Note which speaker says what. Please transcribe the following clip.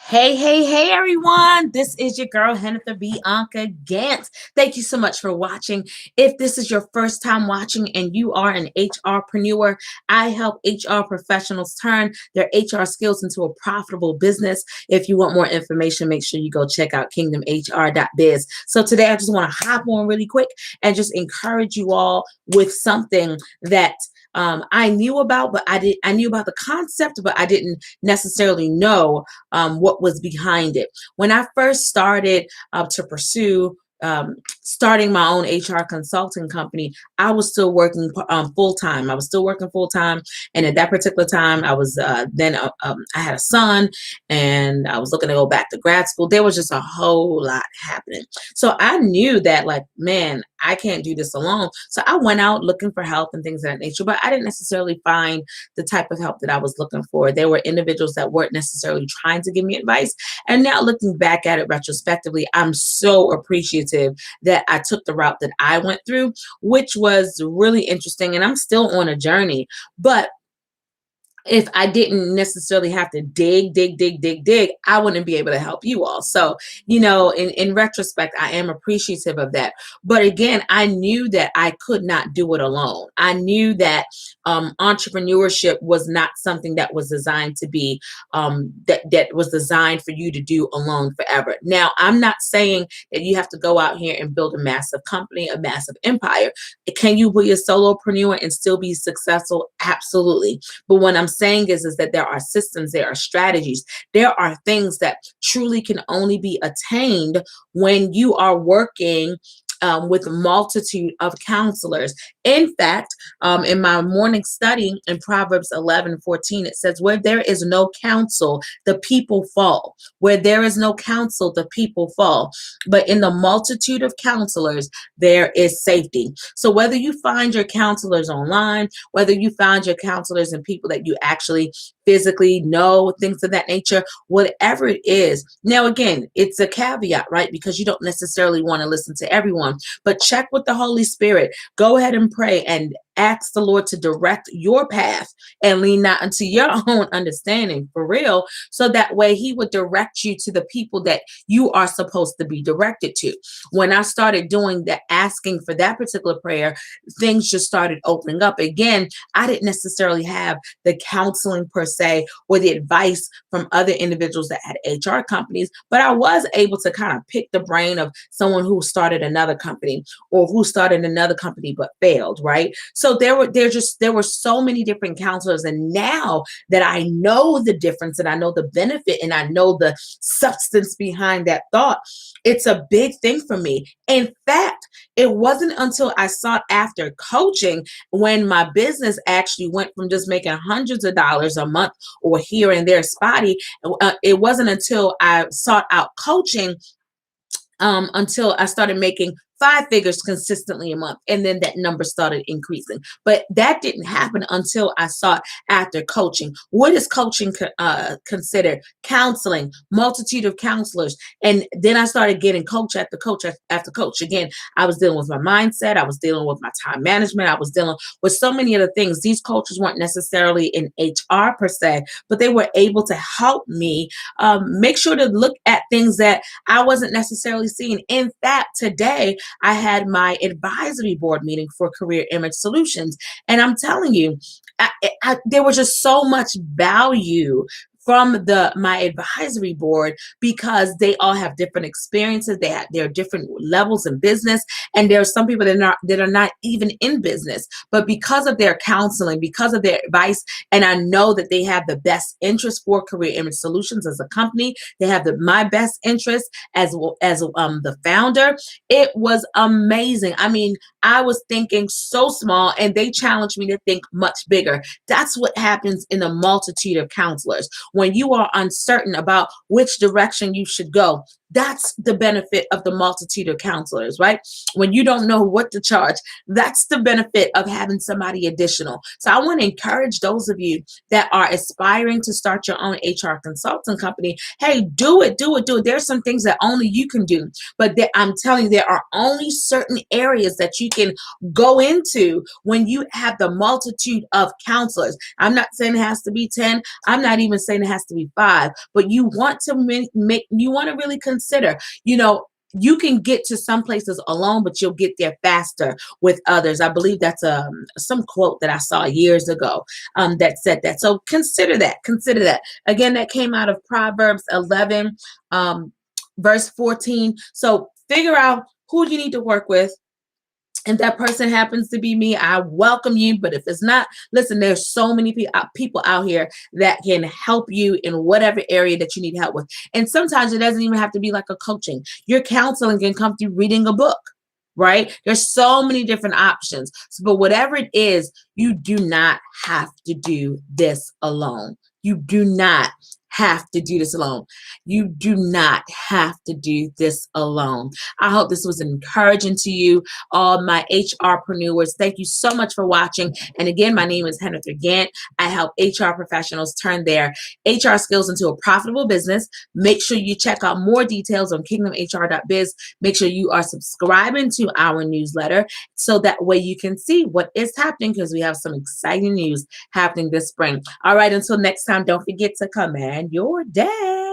Speaker 1: Hey, everyone. This is your girl, Jennifer Bianca Gantz. Thank you so much for watching. If this is your first time watching and you are an HRpreneur, I help HR professionals turn their HR skills into a profitable business. If you want more information, make sure you go check out kingdomhr.biz. So today I just want to hop on really quick and just encourage you all with something that I knew about, but I knew about the concept, but I didn't necessarily know what was behind it. When I first started to pursue starting my own HR consulting company, I was still working full time. I was still working full time, and at that particular time, I was I had a son, and I was looking to go back to grad school. There was just a whole lot happening, so I knew that, like, man, I can't do this alone. So I went out looking for help and things of that nature, but I didn't necessarily find the type of help that I was looking for. There were individuals that weren't necessarily trying to give me advice. And now looking back at it retrospectively, I'm so appreciative that I took the route that I went through, which was really interesting. And I'm still on a journey. But if I didn't necessarily have to dig, I wouldn't be able to help you all. So, in retrospect, I am appreciative of that. But again, I knew that I could not do it alone. I knew that entrepreneurship was not something that was designed to be, that was designed for you to do alone forever. Now, I'm not saying that you have to go out here and build a massive company, a massive empire. Can you be a solopreneur and still be successful? Absolutely. But what I'm saying is that there are systems, there are strategies, there are things that truly can only be attained when you are working with a multitude of counselors. In fact, in my morning study in Proverbs 11:14, it says, where there is no counsel, the people fall. Where there is no counsel, the people fall. But in the multitude of counselors, there is safety. So whether you find your counselors online, whether you find your counselors and people that you actually physically know, things of that nature, whatever it is. Now, again, it's a caveat, right? Because you don't necessarily want to listen to everyone, but check with the Holy Spirit. Go ahead and pray and ask the Lord to direct your path and lean not unto your own understanding, for real. So that way he would direct you to the people that you are supposed to be directed to. When I started doing that, asking for that particular prayer, things just started opening up. Again, I didn't necessarily have the counseling per se or the advice from other individuals that had HR companies, but I was able to kind of pick the brain of someone who started another company or who started another company but failed, right? So there were so many different counselors, and now that I know the difference and I know the benefit and I know the substance behind that thought, it's a big thing for me. In fact, it wasn't until I sought after coaching when my business actually went from just making hundreds of dollars a month or here and there spotty. It wasn't until I sought out coaching until I started making 5 figures consistently a month. And then that number started increasing. But that didn't happen until I sought after coaching. What is coaching considered? Counseling, multitude of counselors. And then I started getting coach after coach after coach. Again, I was dealing with my mindset. I was dealing with my time management. I was dealing with so many other things. These coaches weren't necessarily in HR per se, but they were able to help me make sure to look at things that I wasn't necessarily seeing. In fact, today I had my advisory board meeting for Career Image Solutions, and I'm telling you, there was just so much value from my advisory board because they all have different experiences. There are different levels in business, and there are some people that are not even in business, but because of their counseling, because of their advice, and I know that they have the best interest for Career Image Solutions as a company. They have my best interest as well as the founder. It was amazing. I mean, I was thinking so small, and they challenged me to think much bigger. That's what happens in a multitude of counselors. When you are uncertain about which direction you should go, That's the benefit of the multitude of counselors, right? When you don't know what to charge, that's the benefit of having somebody additional. So I want to encourage those of you that are aspiring to start your own HR consulting company. Hey, do it, do it, do it. There's some things that only you can do, but I'm telling you, there are only certain areas that you can go into when you have the multitude of counselors. I'm not saying it has to be 10. I'm not even saying it has to be 5, but you want to you want to really consider, you can get to some places alone, but you'll get there faster with others. I believe that's some quote that I saw years ago that said that. So consider that. Consider that. Again, that came out of Proverbs 11, verse 14. So figure out who you need to work with. And that person happens to be me, I welcome you. But if it's not, listen, there's so many people out here that can help you in whatever area that you need help with. And sometimes it doesn't even have to be like a coaching. Your counseling can come through reading a book, right? There's so many different options. But whatever it is, you do not have to do this alone. You do not have to do this alone. You do not have to do this alone. I hope this was encouraging to you, all my HRpreneurs. Thank you so much for watching. And again, my name is Henry Gant. I help HR professionals turn their HR skills into a profitable business. Make sure you check out more details on kingdomhr.biz. Make sure you are subscribing to our newsletter so that way you can see what is happening, because we have some exciting news happening this spring. All right, until next time, don't forget to command your day.